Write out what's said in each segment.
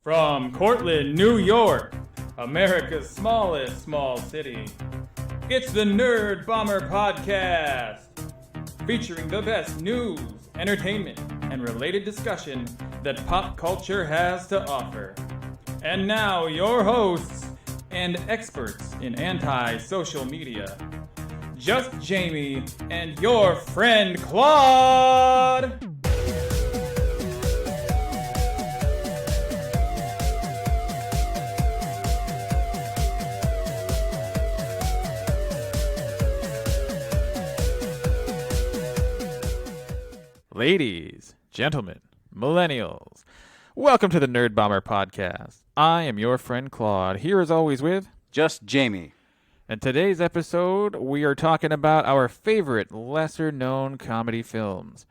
From Cortland, New York, America's smallest small city, it's the Nerd Bomber Podcast, featuring the best news, entertainment, and related discussion that pop culture has to offer. And now, your hosts and experts in anti-social media, Just Jamie and your friend Claude. Ladies, gentlemen, millennials, welcome to the Nerd Bomber Podcast. I am your friend Claude, here as always with Just Jamie. And today's episode, we are talking about our favorite lesser-known comedy films.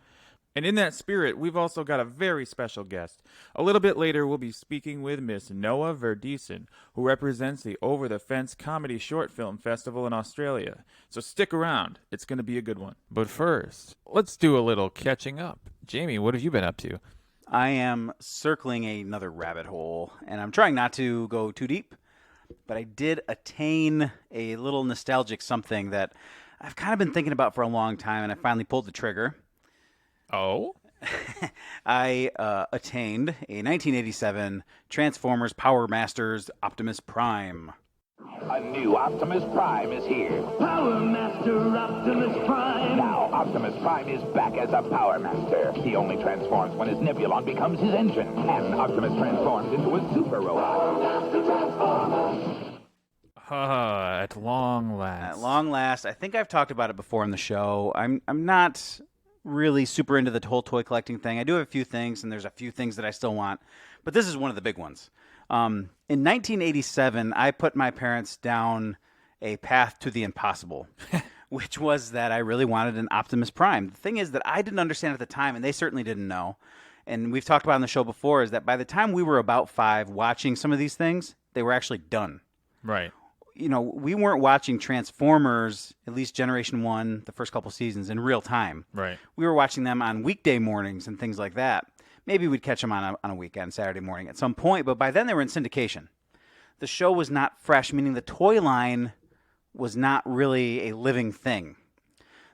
And in that spirit, we've also got a very special guest. A little bit later, we'll be speaking with Miss Noa Verdiesen, who represents the Over the Fence Comedy Short Film Festival in Australia. So stick around. It's going to be a good one. But first, let's do a little catching up. Jamie, what have you been up to? I am circling another rabbit hole, and I'm trying not to go too deep, but I did attain a little nostalgic something that I've kind of been thinking about for a long time, and I finally pulled the trigger. Oh? I attained a 1987 Transformers Power Masters Optimus Prime. A new Optimus Prime is here. Power Master Optimus Prime! Now, Optimus Prime is back as a Power Master. He only transforms when his Nebulon becomes his engine. And Optimus transforms into a super robot. At long last. At long last, I think I've talked about it before on the show. I'm not really super into the whole toy collecting thing. I do have a few things, and there's a few things that I still want, but this is one of the big ones. In 1987, I put my parents down a path to the impossible, which was that I really wanted an Optimus Prime. The thing is that I didn't understand at the time, and they certainly didn't know, and we've talked about on the show before, is that by the time we were about 5 watching some of these things, they were actually done. Right. You know, we weren't watching Transformers, at least Generation 1, the first couple seasons, in real time. Right. We were watching them on weekday mornings and things like that. Maybe we'd catch them on a weekend, Saturday morning at some point, but by then they were in syndication. The show was not fresh, meaning the toy line was not really a living thing.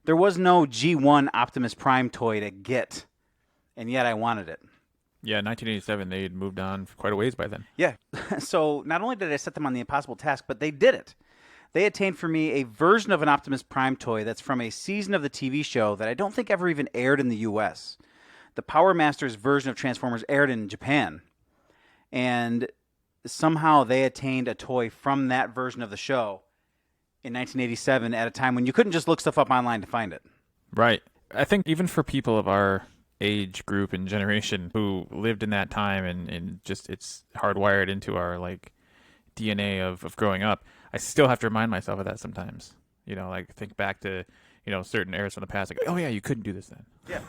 There was no G1 Optimus Prime toy to get, and yet I wanted it. Yeah, 1987, they had moved on quite a ways by then. Yeah. So not only did I set them on the impossible task, but they did it. They attained for me a version of an Optimus Prime toy that's from a season of the TV show that I don't think ever even aired in the U.S. The Power Masters version of Transformers aired in Japan. And somehow they attained a toy from that version of the show in 1987 at a time when you couldn't just look stuff up online to find it. Right. I think even for people of our age group and generation who lived in that time and just it's hardwired into our like DNA of growing up, I still have to remind myself of that sometimes. You know, like think back to, you know, certain eras from the past, like, oh yeah, you couldn't do this then. Yeah.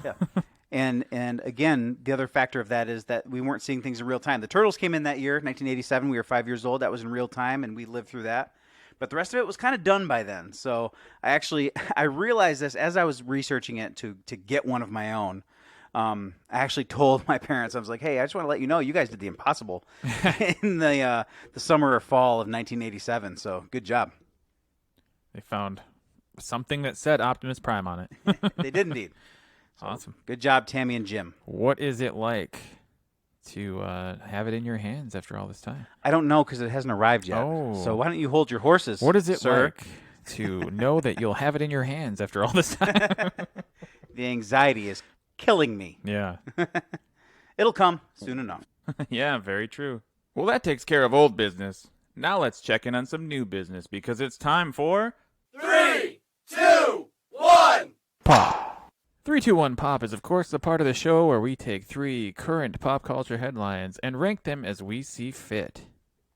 And again, the other factor of that is that we weren't seeing things in real time. The Turtles came in that year, 1987. We were 5 years old. That was in real time, and we lived through that. But the rest of it was kind of done by then. So I realized this as I was researching it to get one of my own. I actually told my parents, I was like, hey, I just want to let you know you guys did the impossible in the summer or fall of 1987. So good job. They found something that said Optimus Prime on it. They did indeed. So, awesome. Good job, Tammy and Jim. What is it like to have it in your hands after all this time? I don't know because it hasn't arrived yet. Oh. So why don't you hold your horses, What is it sir? like to know that you'll have it in your hands after all this time? The anxiety is killing me. Yeah. It'll come soon enough. Yeah, very true. Well, that takes care of old business. Now let's check in on some new business because it's time for 3, 2, 1! Pop. 321 Pop is, of course, the part of the show where we take 3 current pop culture headlines and rank them as we see fit.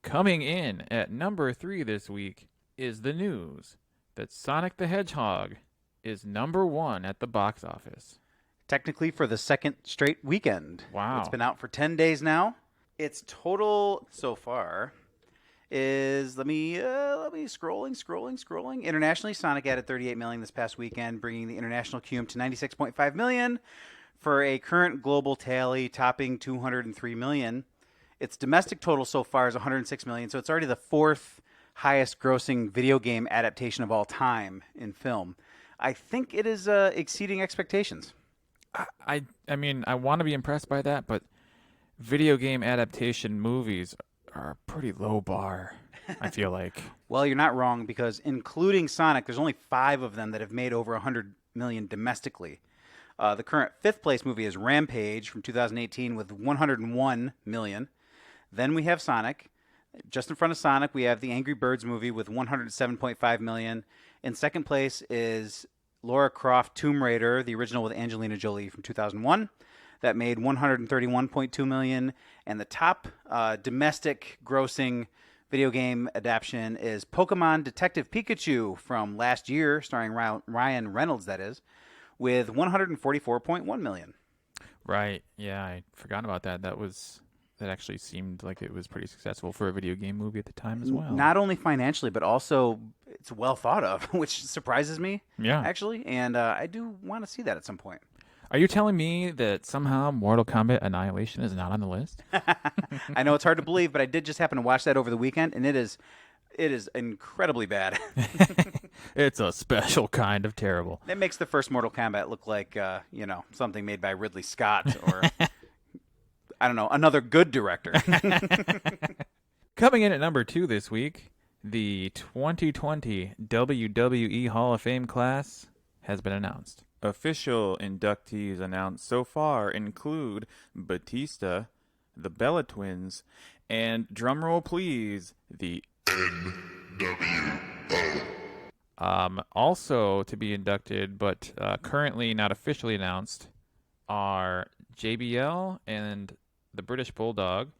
Coming in at number 3 this week is the news that Sonic the Hedgehog is number 1 at the box office. Technically for the second straight weekend. Wow. It's been out for 10 days now. Its total so far is, let me scrolling. Internationally, Sonic added 38 million this past weekend, bringing the international cum to 96.5 million for a current global tally topping 203 million. Its domestic total so far is 106 million, so it's already the fourth highest grossing video game adaptation of all time in film. I think it is exceeding expectations. I mean, I want to be impressed by that, but video game adaptation movies are a pretty low bar, I feel like. Well, you're not wrong, because including Sonic, there's only 5 of them that have made over 100 million domestically. The current 5th place movie is Rampage from 2018 with 101 million. Then we have Sonic. Just in front of Sonic, we have the Angry Birds movie with 107.5 million. In second place is Lara Croft Tomb Raider, the original with Angelina Jolie from 2001. That made 131.2 million. And the top domestic grossing video game adaptation is Pokemon Detective Pikachu from last year, starring Ryan Reynolds, that is, with 144.1 million. Right. Yeah, I forgot about that. That actually seemed like it was pretty successful for a video game movie at the time as well. Not only financially, but also it's well thought of, which surprises me, actually. And I do want to see that at some point. Are you telling me that somehow Mortal Kombat Annihilation is not on the list? I know it's hard to believe, but I did just happen to watch that over the weekend, and it is incredibly bad. It's a special kind of terrible. It makes the first Mortal Kombat look like, something made by Ridley Scott or, I don't know, another good director. Coming in at number 2 this week, the 2020 WWE Hall of Fame class has been announced. Official inductees announced so far include Batista, the Bella Twins, and drumroll please, the NWO. Also to be inducted, but currently not officially announced, are JBL and the British Bulldog,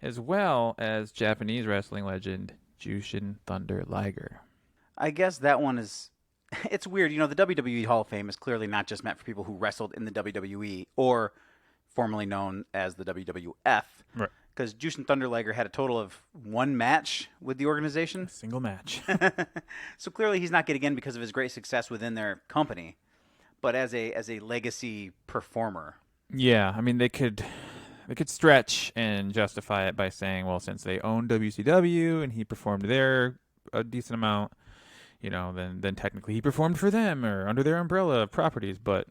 as well as Japanese wrestling legend Jushin Thunder Liger. I guess that one is... It's weird. The WWE Hall of Fame is clearly not just meant for people who wrestled in the WWE or formerly known as the WWF. Right. Because Jushin Thunder Liger had a total of 1 match with the organization. A single match. So clearly he's not getting in because of his great success within their company, but as a legacy performer. Yeah, I mean, they could stretch and justify it by saying, well, since they own WCW and he performed there a decent amount, then technically he performed for them or under their umbrella properties. But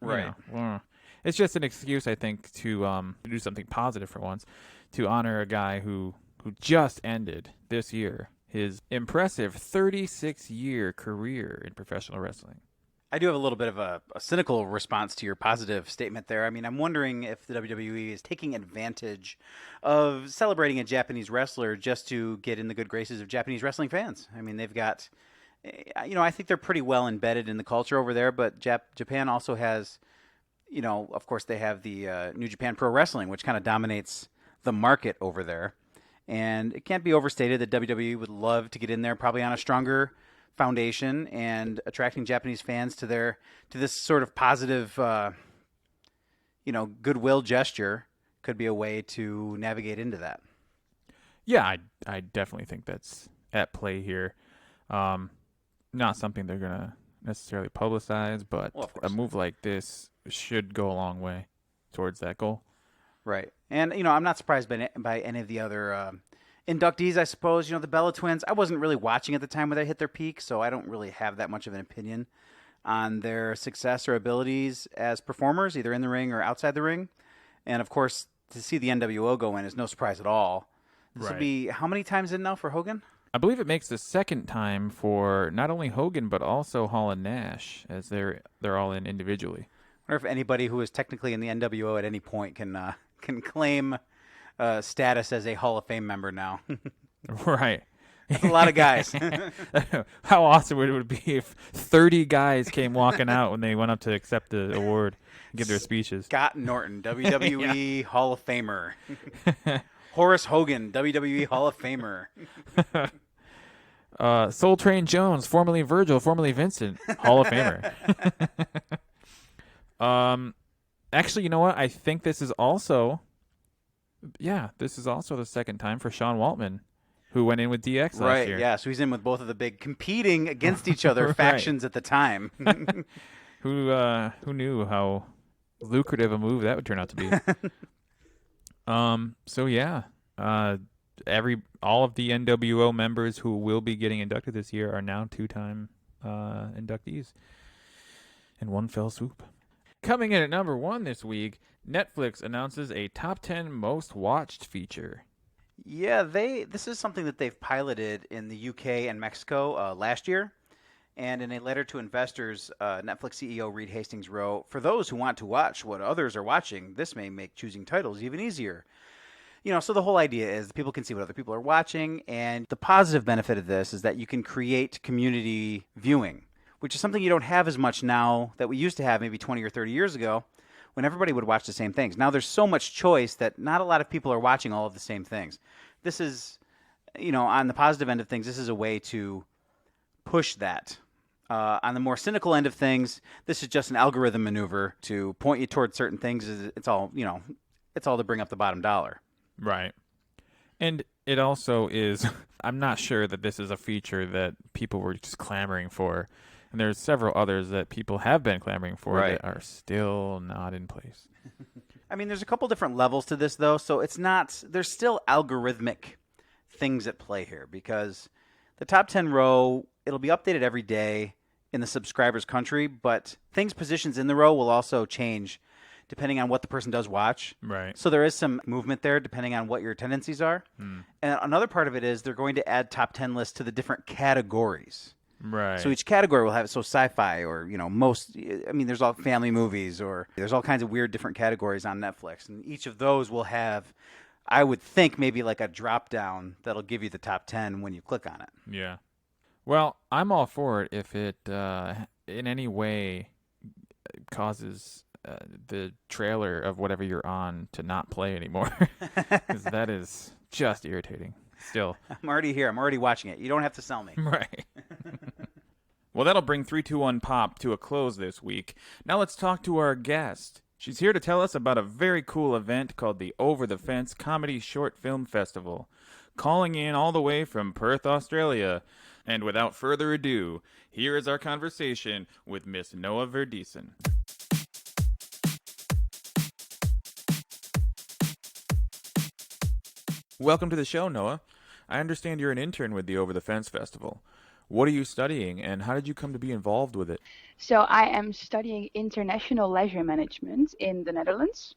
it's just an excuse, I think, to do something positive for once, to honor a guy who just ended this year his impressive 36-year career in professional wrestling. I do have a little bit of a cynical response to your positive statement there. I mean, I'm wondering if the WWE is taking advantage of celebrating a Japanese wrestler just to get in the good graces of Japanese wrestling fans. I mean, they've got... I think they're pretty well embedded in the culture over there, but Japan also has, of course they have the New Japan Pro Wrestling, which kind of dominates the market over there. And it can't be overstated that WWE would love to get in there probably on a stronger foundation, and attracting Japanese fans to this sort of positive, goodwill gesture could be a way to navigate into that. Yeah, I definitely think that's at play here. Not something they're going to necessarily publicize, but a move like this should go a long way towards that goal. Right. And, I'm not surprised by any of the other inductees, I suppose. The Bella Twins, I wasn't really watching at the time when they hit their peak, so I don't really have that much of an opinion on their success or abilities as performers, either in the ring or outside the ring. And, of course, to see the NWO go in is no surprise at all. This will be how many times in now for Hogan? I believe it makes the second time for not only Hogan, but also Hall and Nash, as they're all in individually. I wonder if anybody who is technically in the NWO at any point can claim status as a Hall of Fame member now. Right. That's a lot of guys. How awesome would it be if 30 guys came walking out when they went up to accept the award and give their speeches? Scott Norton, WWE Hall of Famer. Horace Hogan, WWE Hall of Famer. Soul Train Jones, formerly Virgil, formerly Vincent, Hall of Famer. Actually, you know what? I think this is also the second time for Sean Waltman, who went in with DX last year. Right, yeah. So he's in with both of the big competing against each other factions at the time. Who knew how lucrative a move that would turn out to be? So yeah, All of the NWO members who will be getting inducted this year are now 2-time inductees in one fell swoop. Coming in at number 1 this week, Netflix announces a top 10 most watched feature. Yeah, this is something that they've piloted in the UK and Mexico last year. And in a letter to investors, Netflix CEO Reed Hastings wrote, "For those who want to watch what others are watching, this may make choosing titles even easier." So the whole idea is that people can see what other people are watching, and the positive benefit of this is that you can create community viewing, which is something you don't have as much now that we used to have maybe 20 or 30 years ago when everybody would watch the same things. Now there's so much choice that not a lot of people are watching all of the same things. This is, on the positive end of things, this is a way to push that. On the more cynical end of things, this is just an algorithm maneuver to point you towards certain things. It's all to bring up the bottom dollar. Right. And it also is, I'm not sure that this is a feature that people were just clamoring for. And there's several others that people have been clamoring for that are still not in place. I mean, there's a couple different levels to this, though. So there's still algorithmic things at play here because the top 10 row, it'll be updated every day in the subscriber's country, but positions in the row will also change depending on what the person does watch. Right. So there is some movement there depending on what your tendencies are. And another part of it is they're going to add top 10 lists to the different categories. Right. So each category will have sci-fi or, there's all family movies or there's all kinds of weird different categories on Netflix. And each of those will have, I would think, maybe like a drop down that'll give you the top 10 when you click on it. Yeah. Well, I'm all for it if it in any way causes the trailer of whatever you're on to not play anymore. Because that is just irritating. Still. I'm already here. I'm already watching it. You don't have to sell me. Right. Well, that'll bring 321 Pop to a close this week. Now let's talk to our guest. She's here to tell us about a very cool event called the Over the Fence Comedy Short Film Festival. Calling in all the way from Perth, Australia. And without further ado, here is our conversation with Miss Noa Verdiesen. Welcome to the show, Noa. I understand you're an intern with the Over the Fence Festival. What are you studying, and how did you come to be involved with it? So I am studying international leisure management in the Netherlands.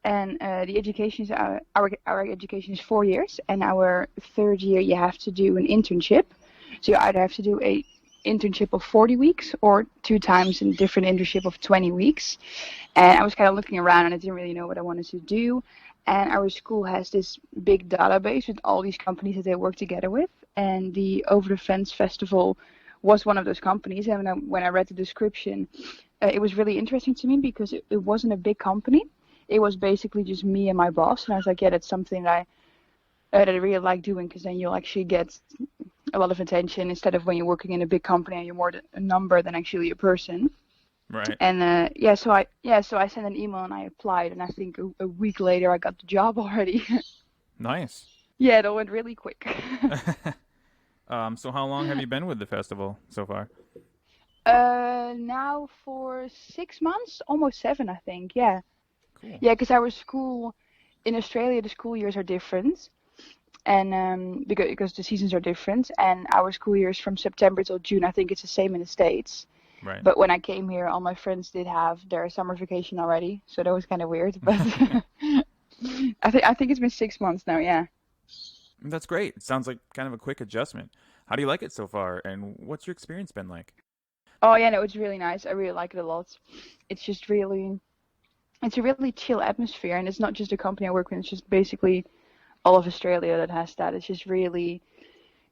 And the education is our education is 4 years, and our third year you have to do an internship. So you either have to do a internship of 40 weeks or 2 times a different internship of 20 weeks. And I was kind of looking around and I didn't really know what I wanted to do. And our school has this big database with all these companies that they work together with. And the Over the Fence Festival was one of those companies. And when I read the description, it was really interesting to me because it wasn't a big company. It was basically just me and my boss. And I was like, yeah, that's something that I really like doing because then you'll actually get a lot of attention instead of when you're working in a big company and you're more a number than actually a person. Right. And so I sent an email and I applied, and I think a week later I got the job already. Nice. Yeah, it all went really quick. So how long have you been with the festival so far? Now for 6 months, almost 7, I think. Yeah. Cool. Yeah, because our school in Australia, the school years are different, and because the seasons are different, and our school year is from September till June. I think it's the same in the States. Right. But when I came here, all my friends did have their summer vacation already, so that was kind of weird. But I think it's been 6 months now. Yeah. That's great. It sounds like kind of a quick adjustment. How do you like it so far, and what's your experience been like? Oh yeah, no, it's really nice. I really like it a lot. It's a really chill atmosphere, and it's not just the company I work with. It's just basically all of Australia that has that. It's just really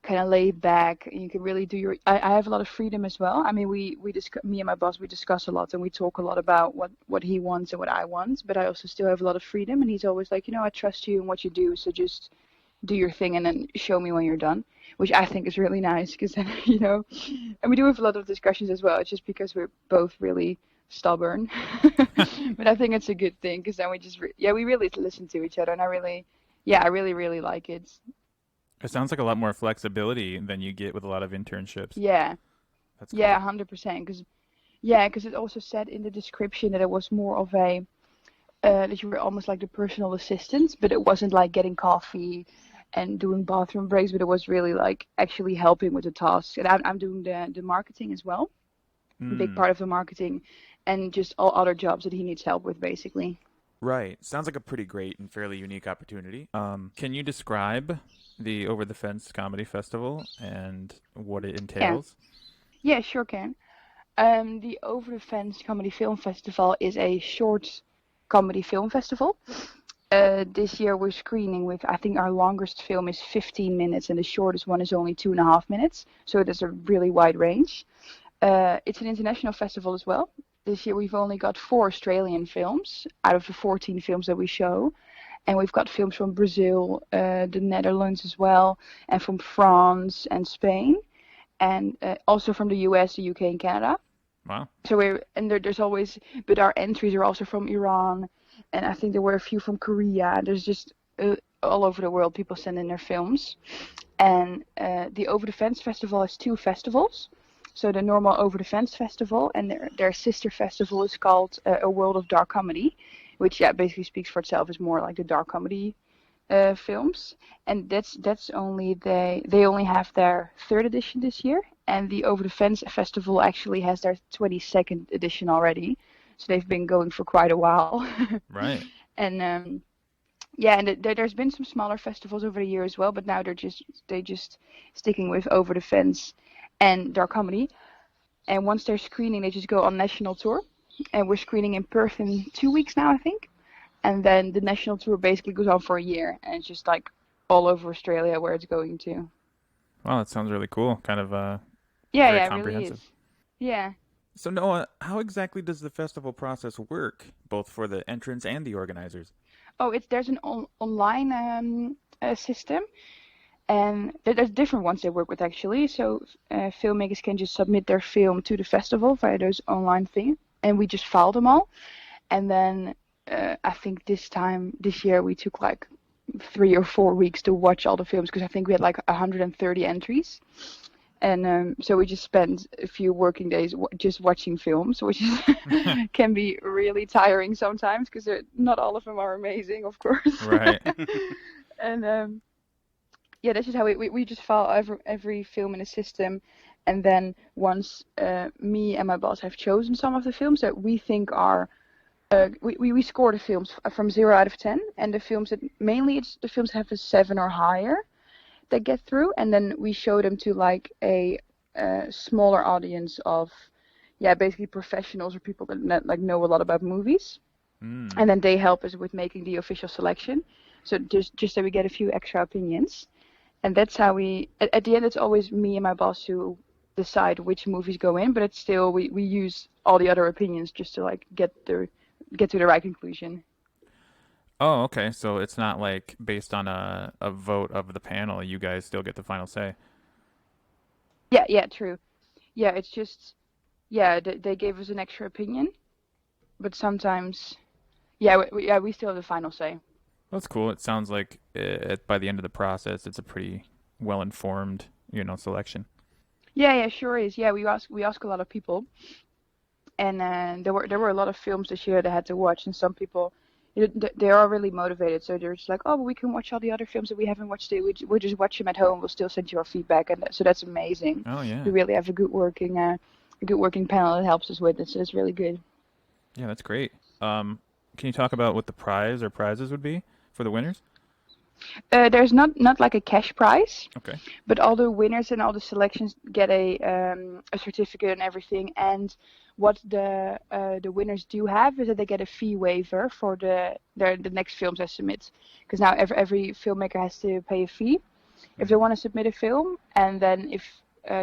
kind of laid back. You can really do I have a lot of freedom as well. I mean, me and my boss, we discuss a lot and we talk a lot about what he wants and what I want, but I also still have a lot of freedom, and he's always like, I trust you in what you do, so just do your thing and then show me when you're done, which I think is really nice because then, and we do have a lot of discussions as well. It's just because we're both really stubborn, but I think it's a good thing because then we really listen to each other, and I really like it. It sounds like a lot more flexibility than you get with a lot of internships. Yeah. That's cool. Yeah, 100%. Because it also said in the description that it was more of a that you were almost like the personal assistant, but it wasn't like getting coffee and doing bathroom breaks, but it was really like actually helping with the tasks. And I'm doing the marketing as well, a big part of the marketing, and just all other jobs that he needs help with, basically. Right. Sounds like a pretty great and fairly unique opportunity. Can you describe the Over the Fence Comedy Festival and what it entails? Yeah, sure can. The Over the Fence Comedy Film Festival is a short comedy film festival. This year we're screening with, I think our longest film is 15 minutes and the shortest one is only 2.5 minutes. So there's a really wide range. It's an international festival as well. This year we've only got 4 Australian films out of the 14 films that we show. And we've got films from Brazil, the Netherlands as well, and from France and Spain. And also from the US, the UK, and Canada. Wow. So there's always, but our entries are also from Iran, and I think there were a few from Korea. There's just all over the world people send in their films. And the Over the Fence Festival has 2 festivals. So the normal Over the Fence Festival and their sister festival is called A World of Dark Comedy, which basically speaks for itself as more like the dark comedy films. And that's only they only have their 3rd edition this year, and the Over the Fence Festival actually has their 22nd edition already. So they've been going for quite a while. Right. And there's been some smaller festivals over the year as well, but now they're just sticking with Over the Fence and dark comedy. And once they're screening, they just go on national tour. And we're screening in Perth in 2 weeks now, I think. And then the national tour basically goes on for a year, and it's just like all over Australia where it's going to. Wow, that sounds really cool. Kind of very it comprehensive. really is. Yeah. So Noah, how exactly does the festival process work, both for the entrants and the organizers? Oh, there's an online system, and there's different ones they work with actually. So filmmakers can just submit their film to the festival via those online things, and we just file them all. And then I think this year we took like 3 or 4 weeks to watch all the films, because I think we had like 130 entries. And so we just spent a few working days just watching films, which is can be really tiring sometimes, because not all of them are amazing, of course. Right. And that's just how we just file every film in a system. And then once me and my boss have chosen some of the films that we think are, we score the films from 0 out of 10, and the films that mainly it's the films that have a 7 or higher that get through, and then we show them to like a smaller audience of basically professionals or people that like know a lot about movies, and then they help us with making the official selection. So just that we get a few extra opinions, and that's how we at the end it's always me and my boss who decide which movies go in, but it's still we use all the other opinions just to like get to the right conclusion. Oh, okay. So it's not like based on a vote of the panel. You guys still get the final say. Yeah, true. Yeah, it's just, they gave us an extra opinion, but sometimes, we still have the final say. That's cool. It sounds like by the end of the process, it's a pretty well-informed, selection. Yeah, sure is. Yeah, we ask a lot of people, and there were a lot of films this year they had to watch, and some people, they are really motivated, so they're just like, oh, but we can watch all the other films that we haven't watched. We'll just watch them at home. We'll still send you our feedback, and so that's amazing. Oh yeah. We really have a good working panel that helps us with it, so it's really good. Yeah, that's great. Can you talk about what the prize or prizes would be for the winners? There's not like a cash prize. Okay. But all the winners and all the selections get a certificate and everything. And what the winners do have is that they get a fee waiver for the next films they submit. Because now every filmmaker has to pay a fee if they want to submit a film. And then if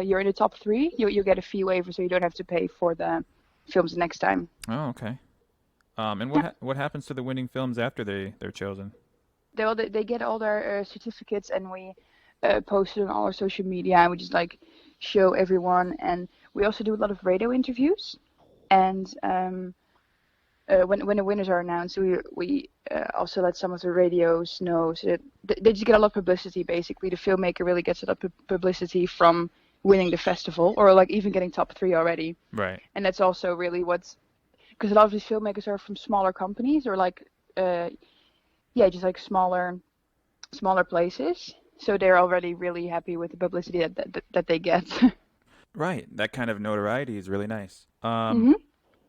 you're in the top 3, you get a fee waiver, so you don't have to pay for the films the next time. Oh, okay. And what happens to the winning films after they're chosen? They get all their certificates, and we post it on all our social media, and we just like show everyone. And we also do a lot of radio interviews. And when the winners are announced, we also let some of the radios know, so that they just get a lot of publicity. Basically, the filmmaker really gets a lot of publicity from winning the festival, or like even getting top 3 already. Right. And that's also really because a lot of these filmmakers are from smaller companies or like just like smaller places. So they're already really happy with the publicity that they get. Right. That kind of notoriety is really nice. hmm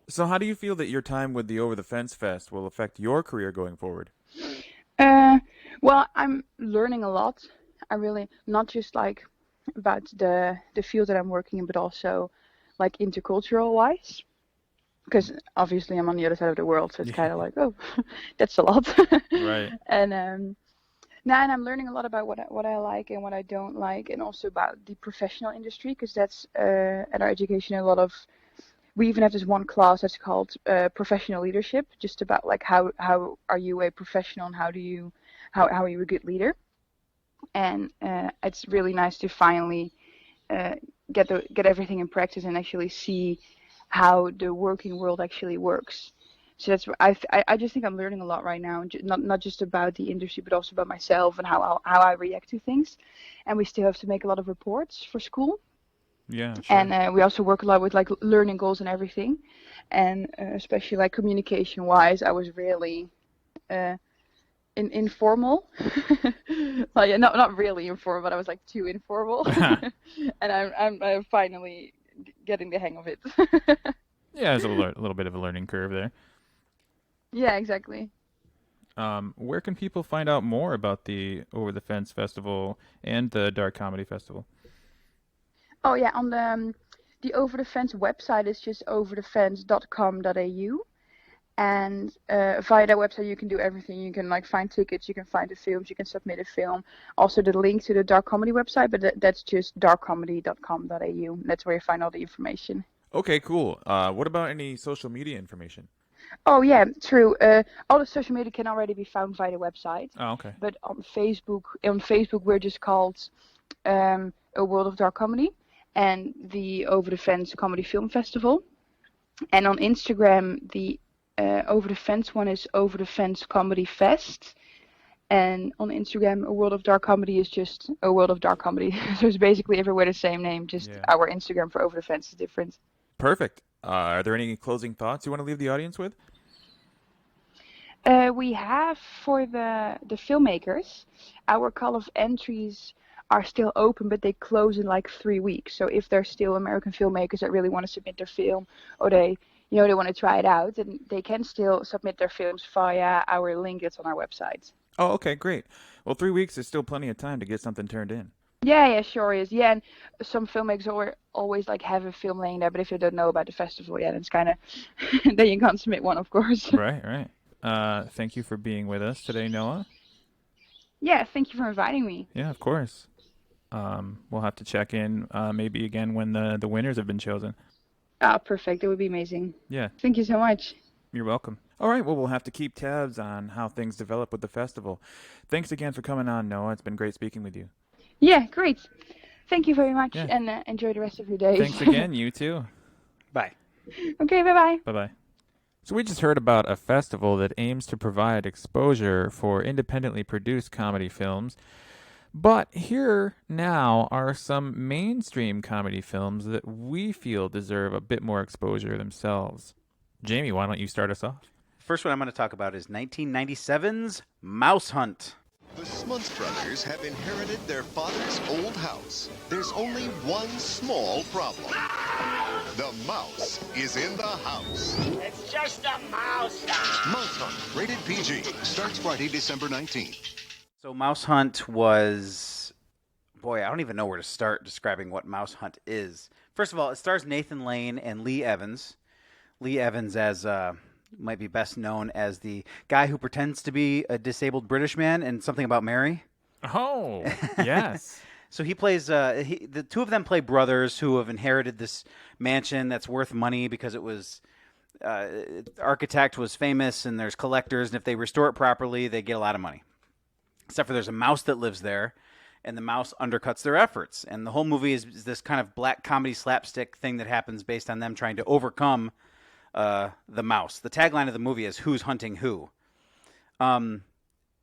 So how do you feel that your time with the Over the Fence Fest will affect your career going forward? Well, I'm learning a lot. I really not just like about the field that I'm working in, but also like intercultural wise. Because obviously I'm on the other side of the world, so it's kind of like, oh, that's a lot. Right. And and I'm learning a lot about what I like and what I don't like, and also about the professional industry, because that's at our education a lot of. We even have this one class that's called professional leadership, just about like how are you a professional and how are you a good leader. And it's really nice to finally get everything in practice and actually see how the working world actually works. So that's I just think I'm learning a lot right now, not just about the industry, but also about myself and how I react to things. And we still have to make a lot of reports for school. Yeah, sure. And we also work a lot with like learning goals and everything. And especially like communication wise, I was really informal. Like not really informal, but I was like too informal. And I'm finally getting the hang of it. Yeah, there's a little bit of a learning curve there. Yeah, exactly. Where can people find out more about the Over the Fence Festival and the Dark Comedy Festival? Oh yeah, on the Over the Fence website is just overthefence.com.au, and via that website you can do everything. You can like find tickets, you can find the films, you can submit a film. Also the link to the Dark Comedy website, but that's just darkcomedy.com.au. That's where you find all the information. Okay, cool. What about any social media information? Oh yeah, true. All the social media can already be found via the website. Oh, okay. But on Facebook we're just called A World of Dark Comedy and the Over the Fence Comedy Film Festival. And on Instagram, the Over the Fence one is Over the Fence Comedy Fest. And on Instagram, A World of Dark Comedy is just A World of Dark Comedy. So it's basically everywhere the same name, just our Instagram for Over the Fence is different. Perfect. Are there any closing thoughts you want to leave the audience with? We have for the filmmakers, our call of entries are still open, but they close in like 3 weeks. So if there's still American filmmakers that really want to submit their film, or they want to try it out, then they can still submit their films via our link that's on our website. Oh, okay, great. Well, 3 weeks is still plenty of time to get something turned in. Yeah, sure is. Yeah, and some filmmakers always like have a film laying there, but if you don't know about the festival yet, it's kind of then you can't submit one, of course. Right. Thank you for being with us today, Noa. Yeah, thank you for inviting me. Yeah, of course. We'll have to check in maybe again when the winners have been chosen. Ah, perfect. That would be amazing. Yeah. Thank you so much. You're welcome. All right, well, we'll have to keep tabs on how things develop with the festival. Thanks again for coming on, Noa. It's been great speaking with you. Yeah, great. Thank you very much, Yeah. and enjoy the rest of your day. Thanks again. You too. Bye. Okay, bye-bye. Bye-bye. So we just heard about a festival that aims to provide exposure for independently produced comedy films. But here now are some mainstream comedy films that we feel deserve a bit more exposure themselves. Jamie, why don't you start us off? First one I'm going to talk about is 1997's Mouse Hunt. The Smuntz brothers have inherited their father's old house. There's only one small problem. The mouse is in the house. It's just a mouse. Mouse Hunt, rated PG, starts Friday, December 19th. So Mouse Hunt was... Boy, I don't even know where to start describing what Mouse Hunt is. First of all, it stars Nathan Lane and Lee Evans. Lee Evans as... might be best known as the guy who pretends to be a disabled British man in Something About Mary. Oh, yes. So he plays, the two of them play brothers who have inherited this mansion that's worth money because it was, the architect was famous and there's collectors, and if they restore it properly, they get a lot of money. Except for there's a mouse that lives there, and the mouse undercuts their efforts. And the whole movie is this kind of black comedy slapstick thing that happens based on them trying to overcome the mouse. The tagline of the movie is "Who's hunting who?" The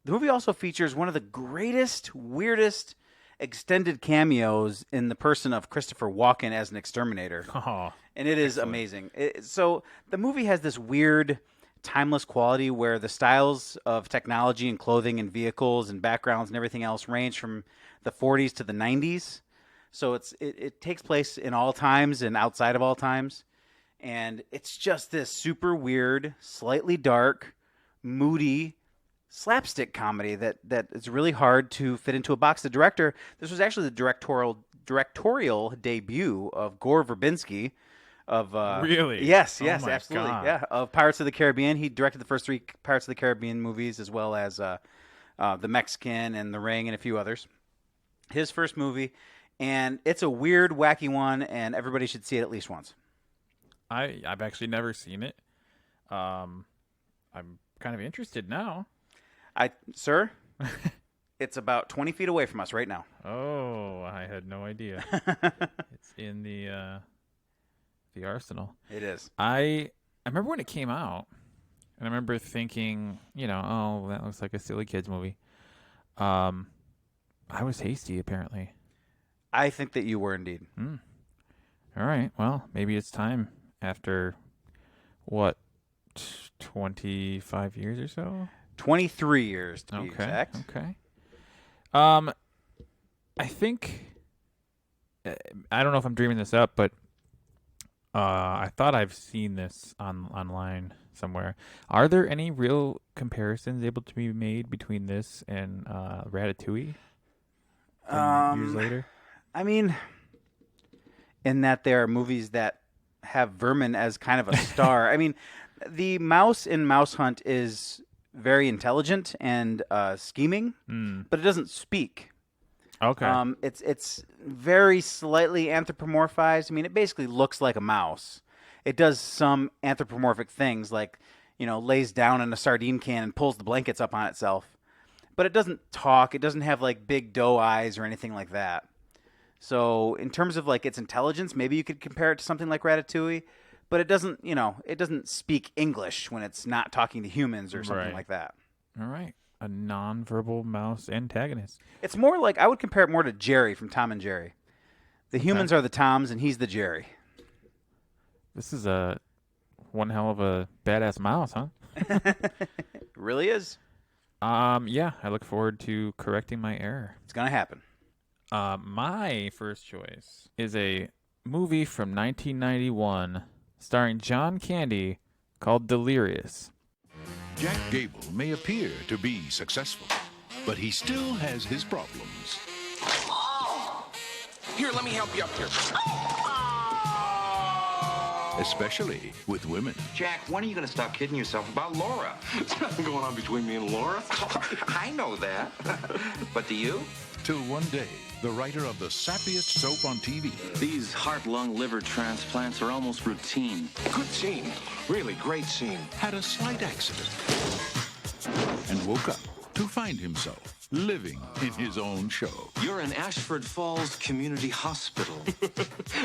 movie also features one of the greatest, weirdest extended cameos in the person of Christopher Walken as an exterminator. Oh, And it is amazing. So the movie has this weird timeless quality where the styles of technology and clothing and vehicles and backgrounds and everything else range from the 40s to the 90s. So it takes place in all times and outside of all times. And it's just this super weird, slightly dark, moody slapstick comedy that is really hard to fit into a box. The director, this was actually the directorial debut of Gore Verbinski. Really? Yes, Oh my absolutely. God. Yeah, of Pirates of the Caribbean. He directed the first 3 Pirates of the Caribbean movies, as well as The Mexican and The Ring and a few others. His first movie, and it's a weird, wacky one, and everybody should see it at least once. I've actually never seen it. I'm kind of interested now. Sir, it's about 20 feet away from us right now. Oh, I had no idea. It's in the arsenal. It is. I remember when it came out, and I remember thinking, oh, that looks like a silly kids movie. I was hasty, apparently. I think that you were indeed. All right. Well, maybe it's time after, 25 years or so? 23 years, to be exact. Okay. I think, I don't know if I'm dreaming this up, but I thought I've seen this online somewhere. Are there any real comparisons able to be made between this and Ratatouille from years later? I mean, in that there are movies that have vermin as kind of a star. I mean, the mouse in Mouse Hunt is very intelligent and scheming, but it doesn't speak. Okay. It's very slightly anthropomorphized. I mean, it basically looks like a mouse. It does some anthropomorphic things, like, lays down in a sardine can and pulls the blankets up on itself. But it doesn't talk. It doesn't have, like, big doe eyes or anything like that. So in terms of, like, its intelligence, maybe you could compare it to something like Ratatouille. But it doesn't, it doesn't speak English when it's not talking to humans or something like that. All right. A non-verbal mouse antagonist. It's more like, I would compare it more to Jerry from Tom and Jerry. The humans are the Toms and he's the Jerry. This is one hell of a badass mouse, huh? It really is. Yeah, I look forward to correcting my error. It's going to happen. My first choice is a movie from 1991 starring John Candy called Delirious. Jack Gable may appear to be successful, but he still has his problems. Here, let me help you up here. Especially with women. Jack, when are you going to stop kidding yourself about Laura? There's nothing going on between me and Laura. I know that. But do you? Till one day, the writer of the sappiest soap on TV. These heart, lung, liver transplants are almost routine. Good scene. Really great scene. Had a slight accident and woke up to find himself living in his own show. You're in Ashford Falls Community Hospital.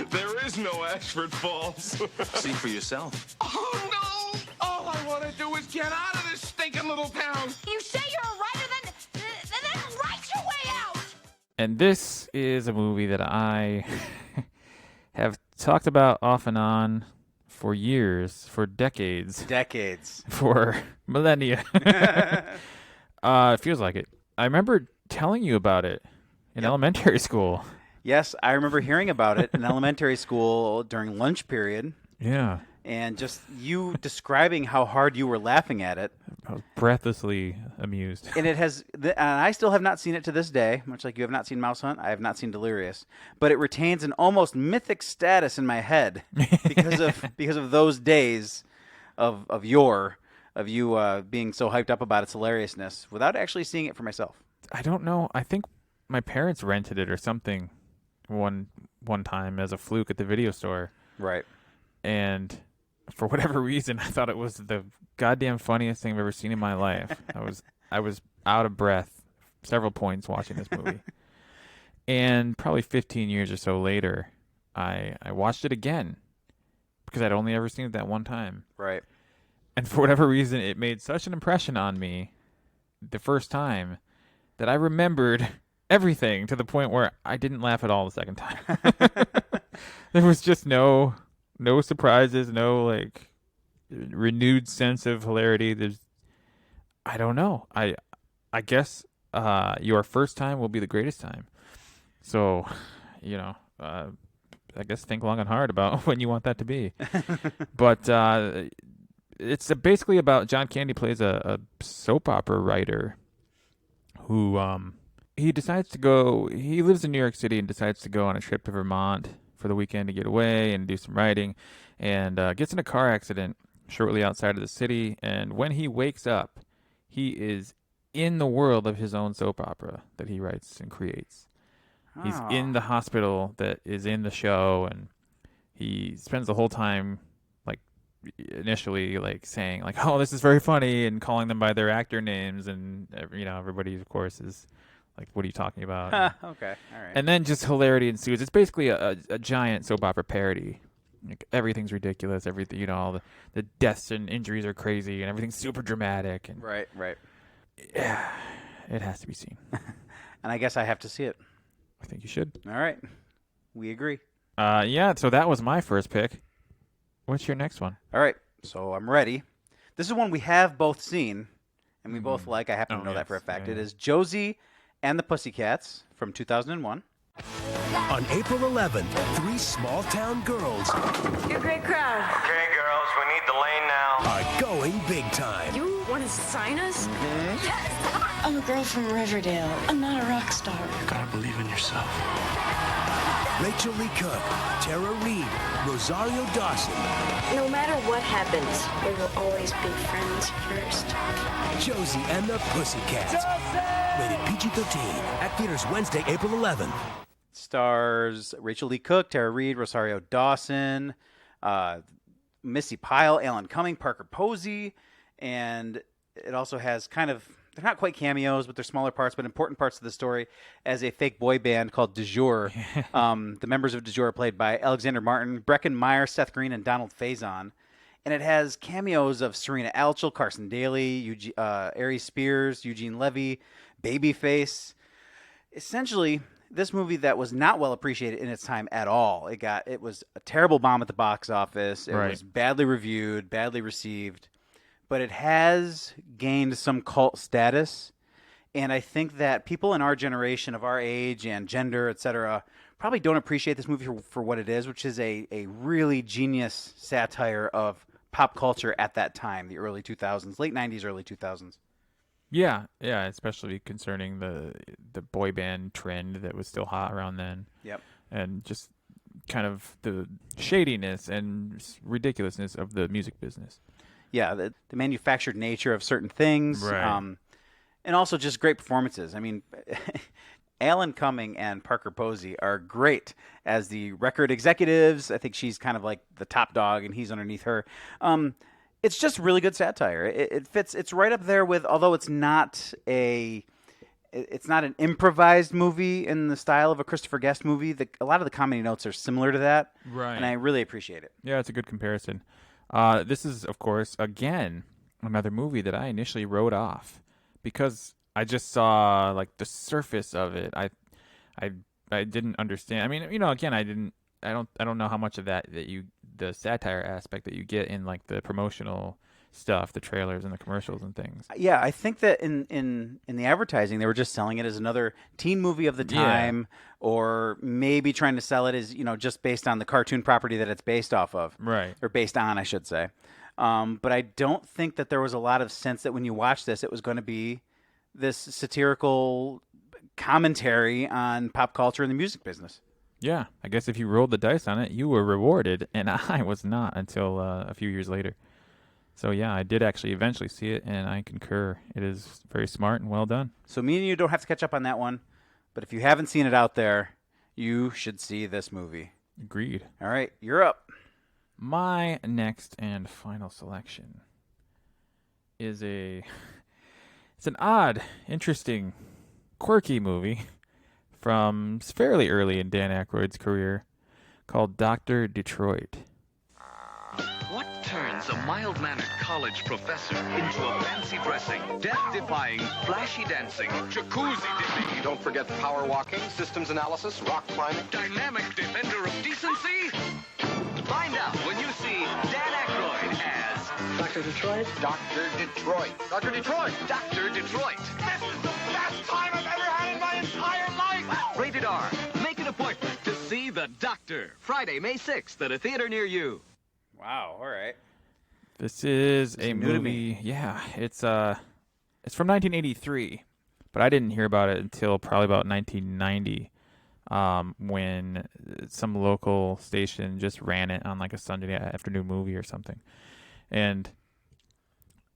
There is no Ashford Falls. See for yourself. Oh, no! All I want to do is get out of this stinking little town. You say you're a writer, then write your way out! And this is a movie that I have talked about off and on for years, for decades. For millennia. It feels like it. I remember telling you about it in elementary school. Yes, I remember hearing about it in elementary school during lunch period. Yeah. And just you describing how hard you were laughing at it. I was breathlessly amused. And it has, and I still have not seen it to this day, much like you have not seen Mouse Hunt. I have not seen Delirious, but it retains an almost mythic status in my head because of those days of you being so hyped up about its hilariousness without actually seeing it for myself. I don't know. I think my parents rented it or something one time as a fluke at the video store. Right. And for whatever reason, I thought it was the goddamn funniest thing I've ever seen in my life. I was out of breath several points watching this movie. And probably 15 years or so later, I watched it again because I'd only ever seen it that one time. Right. And for whatever reason, it made such an impression on me the first time that I remembered everything to the point where I didn't laugh at all the second time. There was just no surprises, no renewed sense of hilarity. I don't know. I guess your first time will be the greatest time. So, I guess think long and hard about when you want that to be. But it's basically about John Candy plays a soap opera writer who he decides to go. He lives in New York City and decides to go on a trip to Vermont for the weekend to get away and do some writing, and gets in a car accident shortly outside of the city. And when he wakes up, he is in the world of his own soap opera that he writes and creates. He's in the hospital that is in the show, and he spends the whole time, like, initially, like, saying, like, oh, this is very funny, and calling them by their actor names, and, everybody, of course, is like, what are you talking about? Okay, all right. And then just hilarity ensues. It's basically a giant soap opera parody. Like, everything's ridiculous. Everything, all the deaths and injuries are crazy, and everything's super dramatic. And Right. yeah, it has to be seen. And I guess I have to see it. I think you should. All right. We agree. Yeah, so that was my first pick. What's your next one? All right. So I'm ready. This is one we have both seen, and we both like. I happen to know that for a fact. Yeah. It is Josie and the Pussycats from 2001. On April 11th, 3 small-town girls You're a great crowd. Okay, girls, we need the lane now. are going big time. You want to sign us? Yes! I'm a girl from Riverdale. I'm not a rock star. You gotta believe in yourself. Rachel Lee Cook, Tara Reid, Rosario Dawson, No matter what happens, we will always be friends first. Josie and the Pussycats. Rated PG-13. At theaters Wednesday, April 11th. Stars Rachel Lee Cook, Tara Reid, Rosario Dawson, Missy Pyle, Alan Cumming, Parker Posey, and it also has kind of, they're not quite cameos, but they're smaller parts, but important parts of the story as a fake boy band called De Jour. The members of De Jour are played by Alexander Martin, Brecken Meyer, Seth Green, and Donald Faison. And it has cameos of Serena Alchel, Carson Daly, Aries Spears, Eugene Levy, Babyface. Essentially, this movie that was not well appreciated in its time at all. It was a terrible bomb at the box office. It was badly reviewed, badly received. But it has gained some cult status. And I think that people in our generation, of our age and gender, etc., probably don't appreciate this movie for what it is, which is a really genius satire of pop culture at that time, the early 2000s, late 90s, early 2000s. Yeah, especially concerning the boy band trend that was still hot around then. Yep. And just kind of the shadiness and ridiculousness of the music business. Yeah, the manufactured nature of certain things. Right. And also just great performances. I mean, Alan Cumming and Parker Posey are great as the record executives. I think she's kind of like the top dog, and he's underneath her. It's just really good satire. It fits. It's right up there with, although it's not an improvised movie in the style of a Christopher Guest movie. A lot of the comedy notes are similar to that, right? And I really appreciate it. Yeah, it's a good comparison. This is, of course, again, another movie that I initially wrote off because I just saw like the surface of it. I didn't understand. I mean, again, I don't know how much of the satire aspect that you get in like the promotional stuff, the trailers and the commercials and things. Yeah, I think that in the advertising, they were just selling it as another teen movie of the time, or maybe trying to sell it as, just based on the cartoon property that it's based off of. Right. Or based on, I should say. But I don't think that there was a lot of sense that when you watch this, it was going to be this satirical commentary on pop culture and the music business. Yeah, I guess if you rolled the dice on it, you were rewarded, and I was not until a few years later. So yeah, I did actually eventually see it, and I concur. It is very smart and well done. So me and you don't have to catch up on that one, but if you haven't seen it out there, you should see this movie. Agreed. All right, you're up. My next and final selection is it's an odd, interesting, quirky movie from fairly early in Dan Aykroyd's career called Dr. Detroit. What turns a mild-mannered college professor into a fancy-dressing, death-defying, flashy dancing, jacuzzi dipping? Don't forget power walking, systems analysis, rock climbing. Dynamic defender of decency? Find out when you see Dan Aykroyd as Dr. Detroit? Dr. Detroit. Dr. Detroit. Dr. Detroit. This is the best time I've ever had in my entire life. Rated R. Make an appointment to see The Doctor. Friday, May 6th at a theater near you. Wow. All right. This is a new to movie. Yeah, it's from 1983, but I didn't hear about it until probably about 1990, when some local station just ran it on like a Sunday afternoon movie or something, and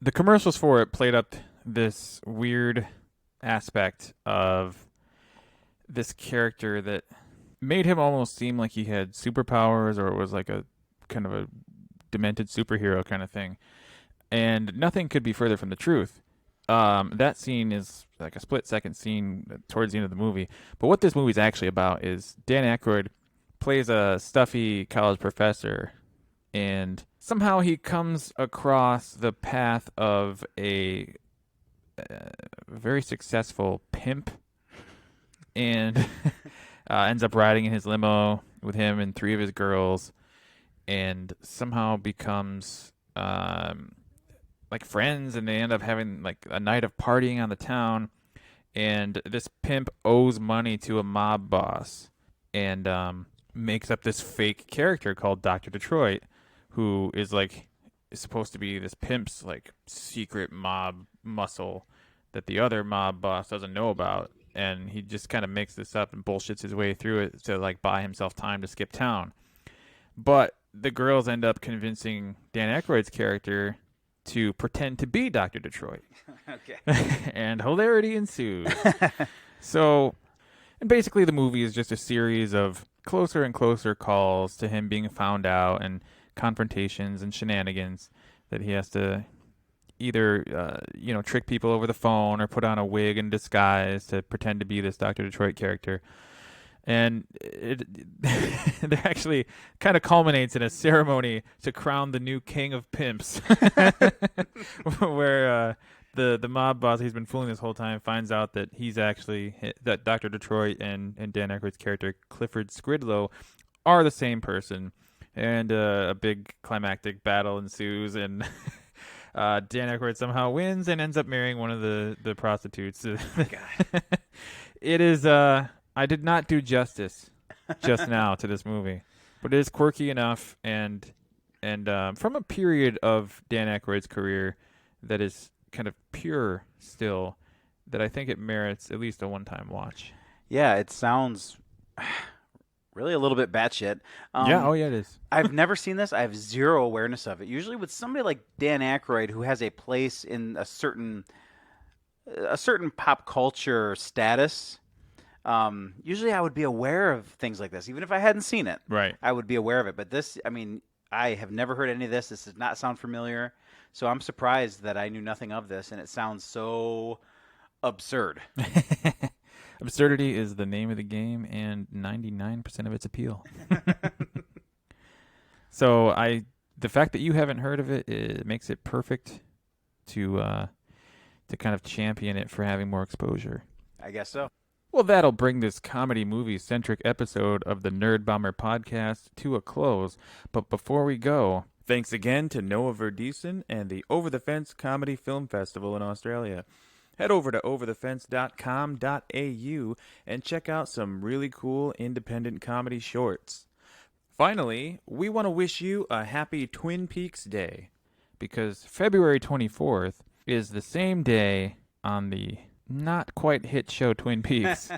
the commercials for it played up this weird aspect of this character that made him almost seem like he had superpowers, or it was like a kind of a demented superhero kind of thing. And nothing could be further from the truth. That scene is like a split-second scene towards the end of the movie. But what this movie's actually about is Dan Aykroyd plays a stuffy college professor, and somehow he comes across the path of a very successful pimp, and ends up riding in his limo with him and 3 of his girls, and somehow becomes like friends, and they end up having like a night of partying on the town. And this pimp owes money to a mob boss, and makes up this fake character called Dr. Detroit, who is supposed to be this pimp's like secret mob muscle that the other mob boss doesn't know about. And he just kind of makes this up and bullshits his way through it to like buy himself time to skip town. But the girls end up convincing Dan Aykroyd's character to pretend to be Dr. Detroit. Okay. And hilarity ensues. And basically the movie is just a series of closer and closer calls to him being found out, and confrontations and shenanigans that he has to either trick people over the phone or put on a wig and disguise to pretend to be this Dr. Detroit character. And it actually kind of culminates in a ceremony to crown the new king of pimps, where the mob boss he's been fooling this whole time finds out that he's actually that Dr. Detroit and Dan Aykroyd's character Clifford Skridlow are the same person, and a big climactic battle ensues, and Dan Aykroyd somehow wins and ends up marrying one of the prostitutes. It is I did not do justice just now to this movie, but it is quirky enough, and from a period of Dan Aykroyd's career that is kind of pure still, that I think it merits at least a one-time watch. Yeah, it sounds really a little bit batshit. Yeah, it is. I've never seen this. I have zero awareness of it. Usually with somebody like Dan Aykroyd, who has a place in a certain pop culture status, usually I would be aware of things like this, even if I hadn't seen it. Right. I would be aware of it. But this, I mean, I have never heard any of this. This does not sound familiar. So I'm surprised that I knew nothing of this, and it sounds so absurd. Absurdity is the name of the game, and 99% of its appeal. So the fact that you haven't heard of it makes it perfect to kind of champion it for having more exposure. I guess so. Well, that'll bring this comedy movie-centric episode of the Nerd Bomber podcast to a close. But before we go, thanks again to Noa Verdiesen and the Over the Fence Comedy Film Festival in Australia. Head over to overthefence.com.au and check out some really cool independent comedy shorts. Finally, we want to wish you a happy Twin Peaks Day, because February 24th is the same day on the not quite hit show Twin Peaks,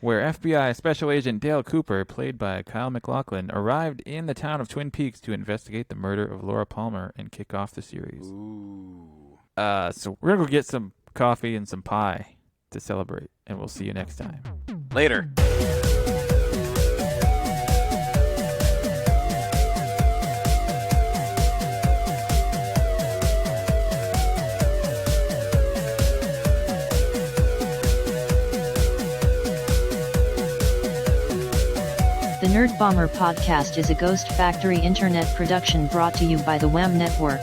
where FBI Special Agent Dale Cooper, played by Kyle MacLachlan, arrived in the town of Twin Peaks to investigate the murder of Laura Palmer and kick off the series. Ooh. So we're going to go get some coffee and some pie to celebrate, and we'll see you next time. Later. The Nerd Bomber podcast is a Ghost Factory internet production brought to you by the WAM Network.